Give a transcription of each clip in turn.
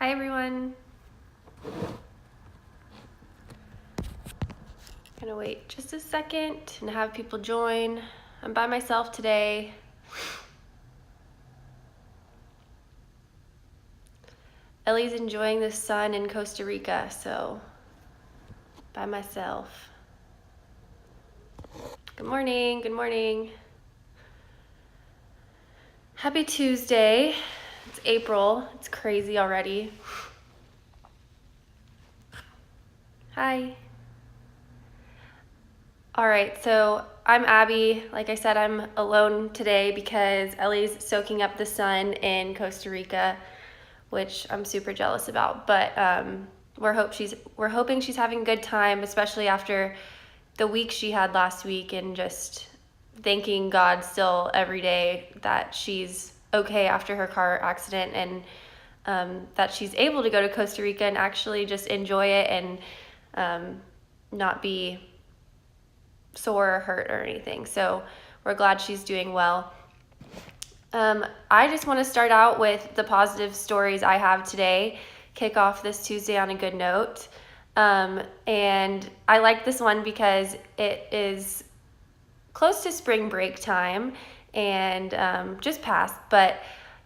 Hi everyone. Gonna wait just a second and have people join. I'm by myself today. Ellie's enjoying the sun in Costa Rica, so by myself. Good morning, good morning. Happy Tuesday. It's April. It's crazy already. Hi. All right, so I'm Abby. Like I said, I'm alone today because Ellie's soaking up the sun in Costa Rica, which I'm super jealous about. But we're hoping she's having a good time, especially after the week she had last week, and just thanking God still every day that she's okay after her car accident, and that she's able to go to Costa Rica and actually just enjoy it and not be sore or hurt or anything. So we're glad she's doing well. I just want to start out with the positive stories I have today, kick off this Tuesday on a good note. And I like this one because it is close to spring break time and just passed, but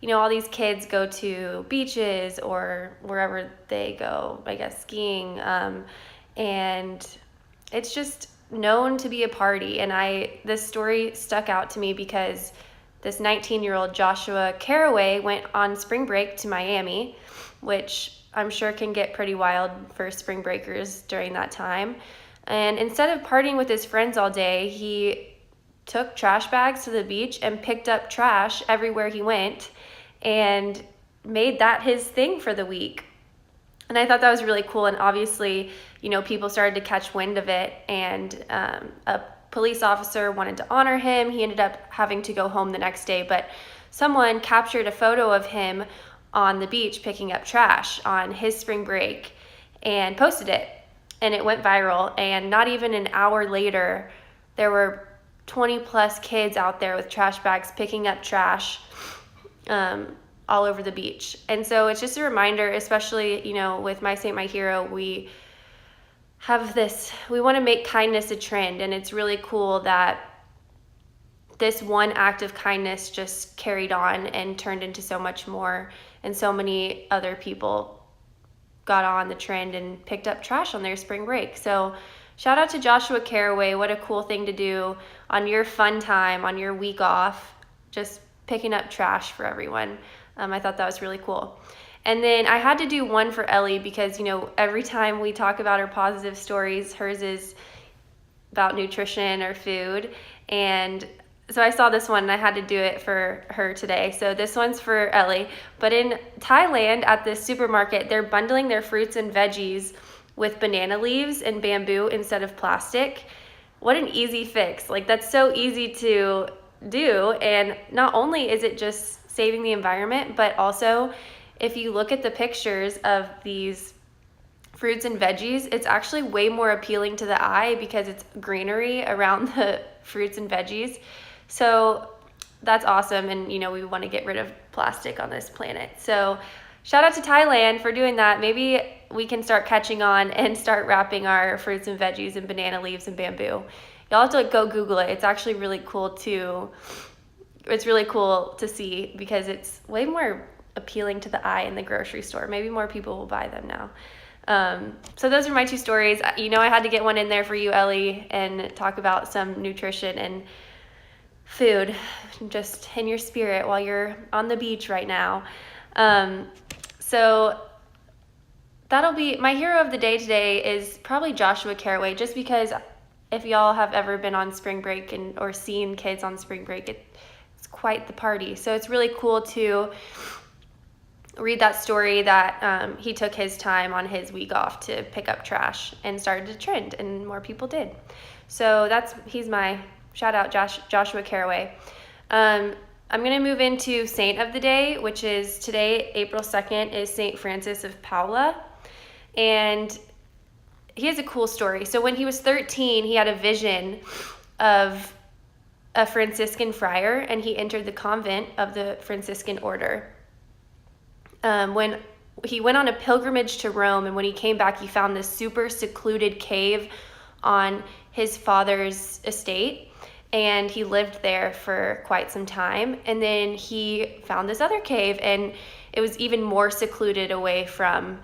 all these kids go to beaches or wherever they go, I guess skiing, and it's just known to be a party. And this story stuck out to me because this 19-year-old Joshua Caraway went on spring break to Miami, which I'm sure can get pretty wild for spring breakers during that time. And instead of partying with his friends all day, he took trash bags to the beach and picked up trash everywhere he went and made that his thing for the week. And I thought that was really cool. And obviously, people started to catch wind of it, and a police officer wanted to honor him. He ended up having to go home the next day, but someone captured a photo of him on the beach picking up trash on his spring break and posted it, and it went viral. And not even an hour later, there were 20 plus kids out there with trash bags picking up trash all over the beach. And so it's just a reminder, especially, with My Saint, My Hero, we want to make kindness a trend. And it's really cool that this one act of kindness just carried on and turned into so much more. And so many other people got on the trend and picked up trash on their spring break. So shout out to Joshua Caraway. What a cool thing to do on your fun time, on your week off, just picking up trash for everyone. I thought that was really cool. And then I had to do one for Ellie because, every time we talk about her positive stories, hers is about nutrition or food. And so I saw this one and I had to do it for her today. So this one's for Ellie. But in Thailand at this supermarket, they're bundling their fruits and veggies with banana leaves and bamboo instead of plastic. What an easy fix. That's so easy to do. And not only is it just saving the environment, but also if you look at the pictures of these fruits and veggies, it's actually way more appealing to the eye because it's greenery around the fruits and veggies. So that's awesome. And, we want to get rid of plastic on this planet. So shout out to Thailand for doing that. Maybe we can start catching on and start wrapping our fruits and veggies in banana leaves and bamboo. Y'all have to go Google it. It's actually really cool to see because it's way more appealing to the eye in the grocery store. Maybe more people will buy them now. So those are my two stories. I had to get one in there for you, Ellie, and talk about some nutrition and food just in your spirit while you're on the beach right now. So that'll be my hero of the day today is probably Joshua Caraway, just because if y'all have ever been on spring break or seen kids on spring break, it's quite the party. So it's really cool to read that story that he took his time on his week off to pick up trash and started a trend, and more people did. So he's my shout out, Joshua Caraway. I'm going to move into Saint of the Day, which is today, April 2nd, is Saint Francis of Paula. And he has a cool story. So when he was 13, he had a vision of a Franciscan friar, and he entered the convent of the Franciscan order. When he went on a pilgrimage to Rome, and when he came back, he found this super secluded cave on his father's estate, and he lived there for quite some time. And then he found this other cave, and it was even more secluded away from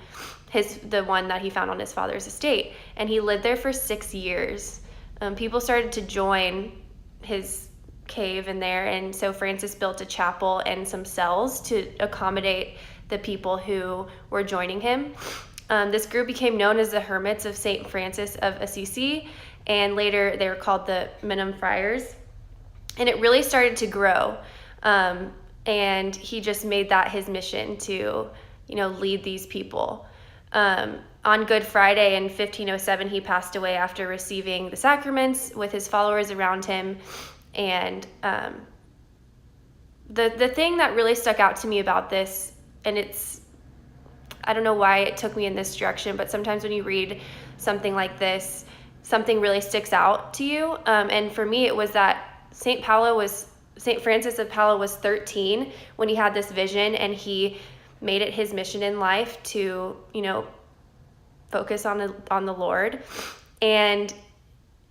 the one that he found on his father's estate, and he lived there for 6 years. People started to join his cave in there, and so Francis built a chapel and some cells to accommodate the people who were joining him. This group became known as the Hermits of St. Francis of Assisi, and later they were called the Minim Friars. And it really started to grow, and he just made that his mission to, lead these people. On Good Friday in 1507, he passed away after receiving the sacraments with his followers around him. And the thing that really stuck out to me about this, and I don't know why it took me in this direction, but sometimes when you read something like this, something really sticks out to you. And for me, it was that St. Francis of Paola was 13 when he had this vision, and he made it his mission in life to, focus on the Lord. And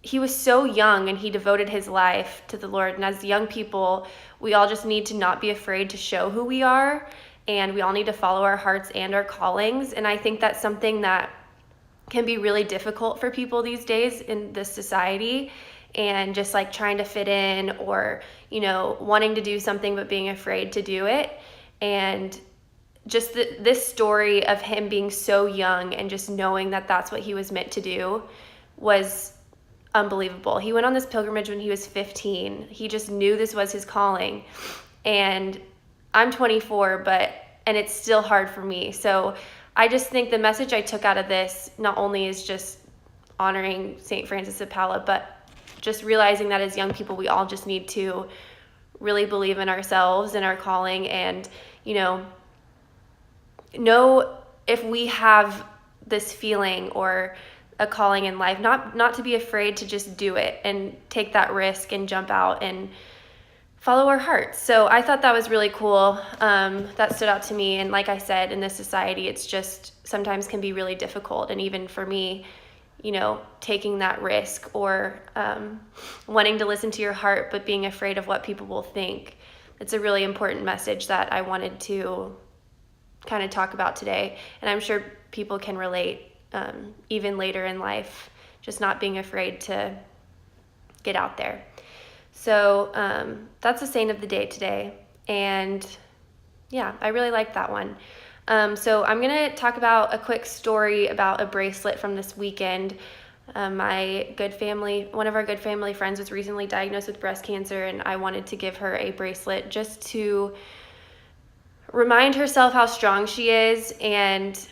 he was so young, and he devoted his life to the Lord. And as young people, we all just need to not be afraid to show who we are, and we all need to follow our hearts and our callings. And I think that's something that can be really difficult for people these days in this society, and just like trying to fit in, or, wanting to do something but being afraid to do it. And just this story of him being so young and just knowing that that's what he was meant to do was unbelievable. He went on this pilgrimage when he was 15. He just knew this was his calling. And I'm 24, and it's still hard for me. So I just think the message I took out of this not only is just honoring St. Francis of Paola, but just realizing that as young people, we all just need to really believe in ourselves and our calling, and, know if we have this feeling or a calling in life, not to be afraid to just do it and take that risk and jump out and follow our hearts. So I thought that was really cool. That stood out to me. And like I said, in this society, it's just sometimes can be really difficult. And even for me, taking that risk, or wanting to listen to your heart, but being afraid of what people will think. It's a really important message that I wanted to kind of talk about today. And I'm sure people can relate, even later in life, just not being afraid to get out there. So that's the saint of the day today. And yeah, I really like that one. So I'm going to talk about a quick story about a bracelet from this weekend. One of our good family friends was recently diagnosed with breast cancer, and I wanted to give her a bracelet just to remind herself how strong she is, and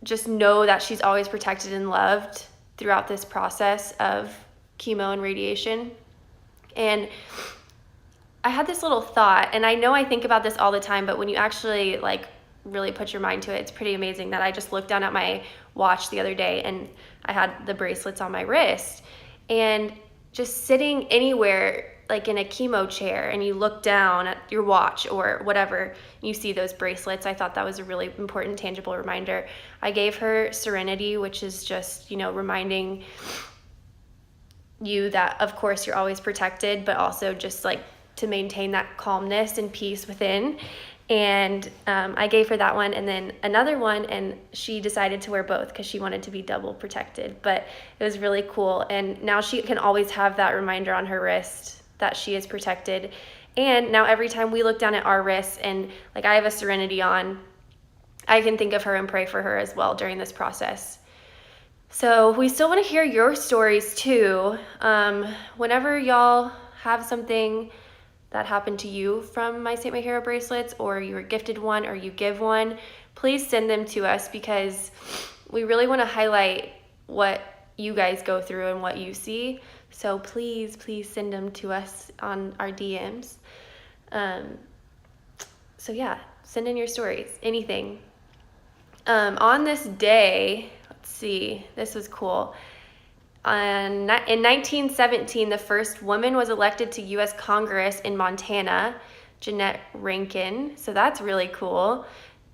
just know that she's always protected and loved throughout this process of chemo and radiation. And I had this little thought, and I know I think about this all the time, but when you actually really put your mind to it, it's pretty amazing that I just looked down at my watch the other day, and I had the bracelets on my wrist. And just sitting anywhere, like in a chemo chair, and you look down at your watch or whatever, you see those bracelets. I thought that was a really important, tangible reminder. I gave her Serenity, which is just, reminding you that, of course, you're always protected, but also just to maintain that calmness and peace within. And I gave her that one, and then another one, and she decided to wear both because she wanted to be double protected. But it was really cool, and now she can always have that reminder on her wrist that she is protected. And now every time we look down at our wrists, and I have a Serenity on, I can think of her and pray for her as well during this process. So we still want to hear your stories too. Whenever y'all have something that happened to you from My Saint My Hero bracelets, or you were gifted one, or you give one, please send them to us, because we really want to highlight what you guys go through and what you see. So please send them to us on our DMs. So yeah, send in your stories, anything. On this day, let's see, this was cool. In 1917, the first woman was elected to U.S. Congress in Montana, Jeannette Rankin. So that's really cool.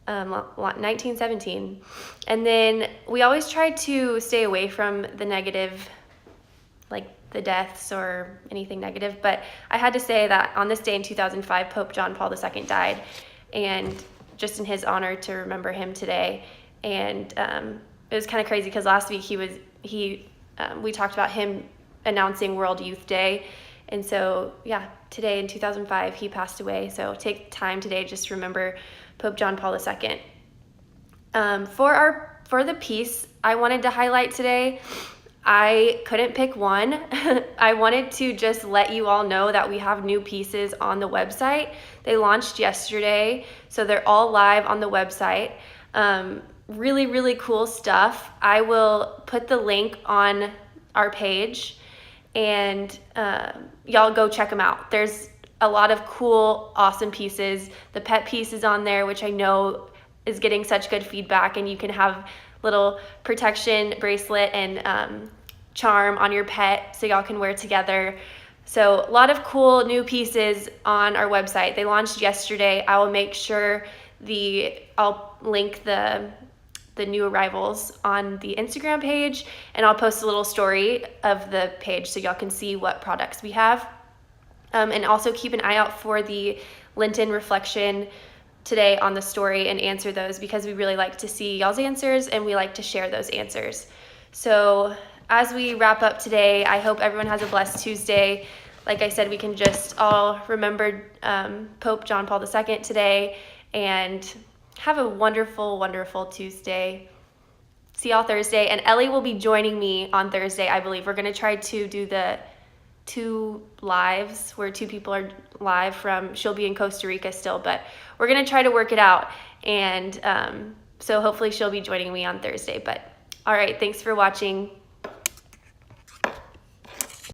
1917. And then we always try to stay away from the negative, like the deaths or anything negative. But I had to say that on this day in 2005, Pope John Paul II died, and just in his honor to remember him today. And it was kind of crazy because last week we talked about him announcing World Youth Day. And so, yeah, today in 2005, he passed away. So take time today just to remember Pope John Paul II. For the piece I wanted to highlight today, I couldn't pick one. I wanted to just let you all know that we have new pieces on the website. They launched yesterday, so they're all live on the website. Really, really cool stuff. I will put the link on our page, and y'all go check them out. There's a lot of cool, awesome pieces. The pet piece is on there, which I know is getting such good feedback, and you can have little protection bracelet and charm on your pet so y'all can wear together. So a lot of cool new pieces on our website. They launched yesterday. I will make sure I'll link the new arrivals on the Instagram page, and I'll post a little story of the page so y'all can see what products we have. And also keep an eye out for the Lenten reflection today on the story and answer those, because we really like to see y'all's answers and we like to share those answers. So as we wrap up today, I hope everyone has a blessed Tuesday. Like I said, we can just all remember Pope John Paul II today, and have a wonderful, wonderful Tuesday. See y'all Thursday. And Ellie will be joining me on Thursday, I believe. We're going to try to do the 2 lives where 2 people are live she'll be in Costa Rica still, but we're going to try to work it out. And so hopefully she'll be joining me on Thursday. But all right, thanks for watching.